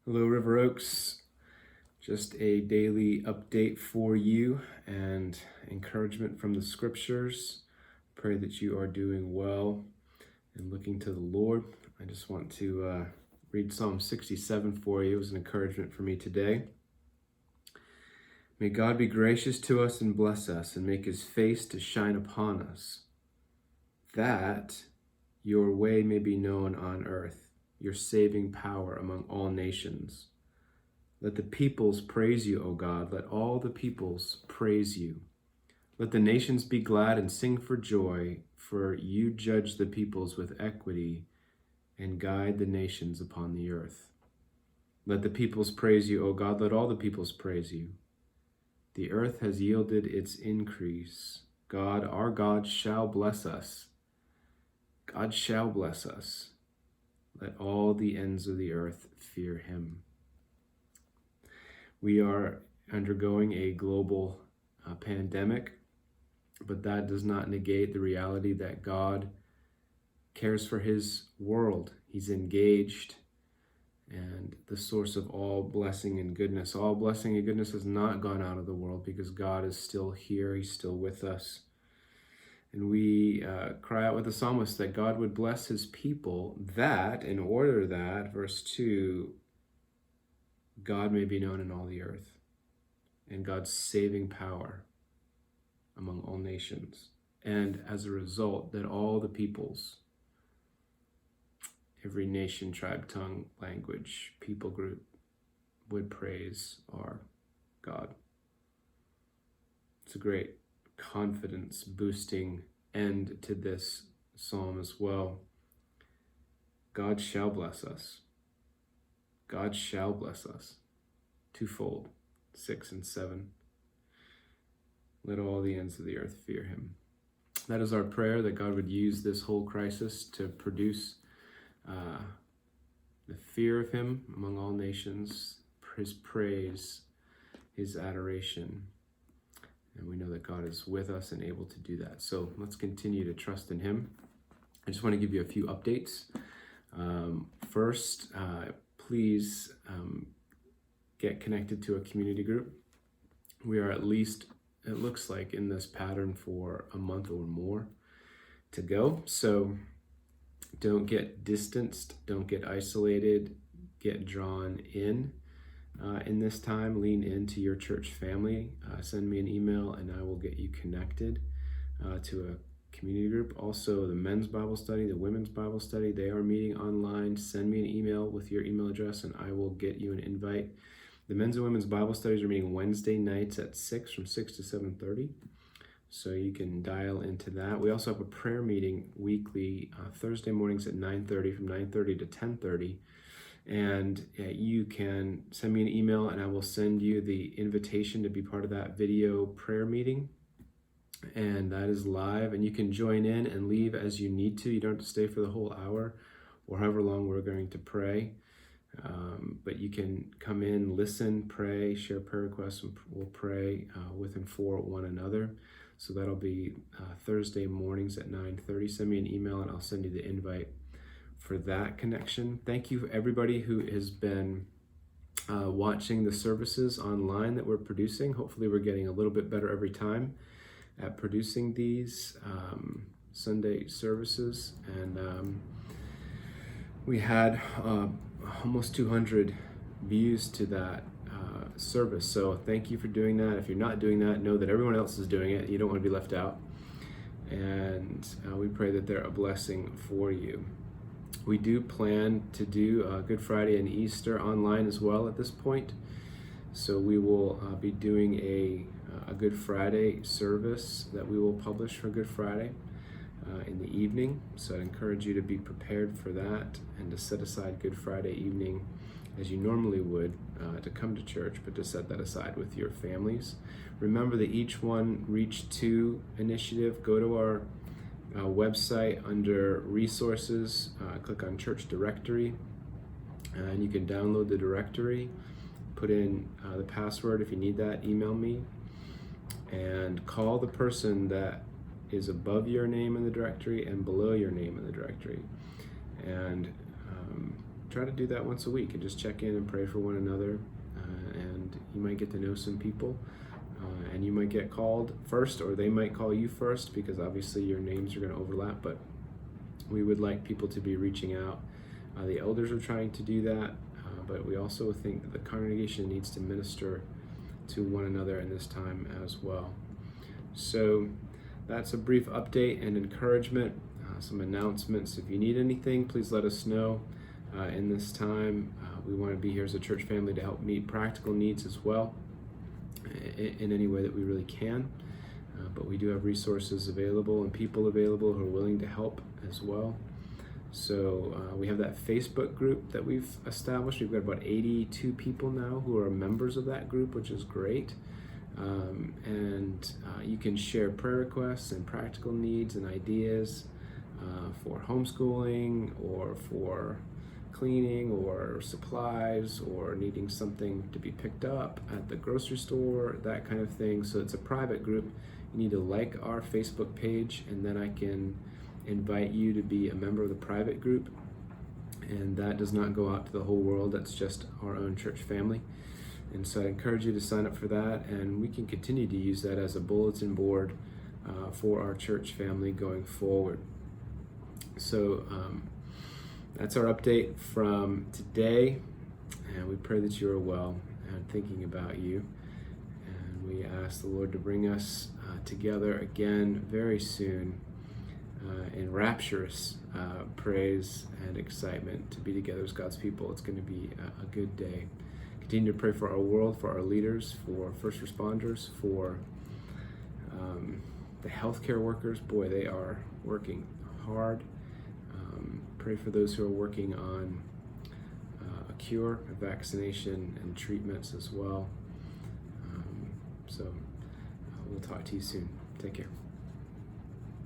Hello, River Oaks. Just a daily update for you and encouragement from the scriptures. Pray that you are doing well and looking to the Lord. I just want to read Psalm 67 for you as an encouragement for me today. May God be gracious to us and bless us and make his face to shine upon us, that your way may be known on earth, your saving power among all nations. Let the peoples praise you, O God. Let all the peoples praise you. Let the nations be glad and sing for joy, for you judge the peoples with equity and guide the nations upon the earth. Let the peoples praise you, O God. Let all the peoples praise you. The earth has yielded its increase. God, our God, shall bless us. God shall bless us. Let all the ends of the earth fear him. We are undergoing a global pandemic, but that does not negate the reality that God cares for his world. He's engaged, and the source of all blessing and goodness. All blessing and goodness has not gone out of the world because God is still here. He's still with us. And we cry out with the psalmist that God would bless his people, that in order that, verse 2, God may be known in all the earth, and God's saving power among all nations. And as a result, that all the peoples, every nation, tribe, tongue, language, people group, would praise our God. It's a great confidence boosting end to this psalm as well. God shall bless us. God shall bless us. Twofold, 6 and 7. Let all the ends of the earth fear him. That is our prayer, that God would use this whole crisis to produce the fear of him among all nations, his praise, his adoration. And we know that God is with us and able to do that. So let's continue to trust in him. I just want to give you a few updates. First, please get connected to a community group. We are at least, it looks like, in this pattern for a month or more to go. So don't get distanced, don't get isolated, get drawn in this time. Lean into your church family. Send me an email and I will get you connected to a community group. Also, the men's Bible study, the women's Bible study, they are meeting online. Send me an email with your email address and I will get you an invite. The men's and women's Bible studies are meeting Wednesday nights at 6, from 6 to 7:30. So you can dial into that. We also have a prayer meeting weekly, Thursday mornings at 9:30, from 9:30 to 10:30. And you can send me an email and I will send you the invitation to be part of that video prayer meeting. And that is live, and you can join in and leave as you need to. You don't have to stay for the whole hour or however long we're going to pray. But you can come in, listen, pray, share prayer requests, and we'll pray with and for one another. So that'll be Thursday mornings at 9:30. Send me an email and I'll send you the invite for that connection. Thank you everybody who has been watching the services online that we're producing. Hopefully we're getting a little bit better every time at producing these Sunday services. And we had almost 200 views to that service. So thank you for doing that. If you're not doing that, know that everyone else is doing it. You don't want to be left out. And we pray that they're a blessing for you. We do plan to do Good Friday and Easter online as well at this point. So we will be doing a Good Friday service that we will publish for Good Friday in the evening. So I encourage you to be prepared for that and to set aside Good Friday evening as you normally would to come to church, but to set that aside with your families. Remember the Each One Reach 2 initiative. Go to our website under resources, click on church directory, and you can download the directory, put in the password if you need that, email me, and call the person that is above your name in the directory and below your name in the directory, and try to do that once a week and just check in and pray for one another. And you might get to know some people, and you might get called first, or they might call you first, because obviously your names are going to overlap. But we would like people to be reaching out. The elders are trying to do that, but we also think that the congregation needs to minister to one another in this time as well. So that's a brief update and encouragement, some announcements. If you need anything, please let us know in this time. We want to be here as a church family to help meet practical needs as well in any way that we really can. But we do have resources available and people available who are willing to help as well. So we have that Facebook group that we've established. We've got about 82 people now who are members of that group, which is great. And you can share prayer requests and practical needs and ideas for homeschooling, or for cleaning, or supplies, or needing something to be picked up at the grocery store, that kind of thing. So it's a private group. You need to like our Facebook page, and then I can invite you to be a member of the private group. And that does not go out to the whole world. That's just our own church family. And so I encourage you to sign up for that, and we can continue to use that as a bulletin board for our church family going forward. So that's our update from today, and we pray that you are well and thinking about you. And we ask the Lord to bring us together again very soon in rapturous praise and excitement to be together as God's people. It's going to be a good day. Continue to pray for our world, for our leaders, for first responders, for the healthcare workers. Boy, they are working hard. Pray for those who are working on a cure, a vaccination, and treatments as well. So we'll talk to you soon. Take care.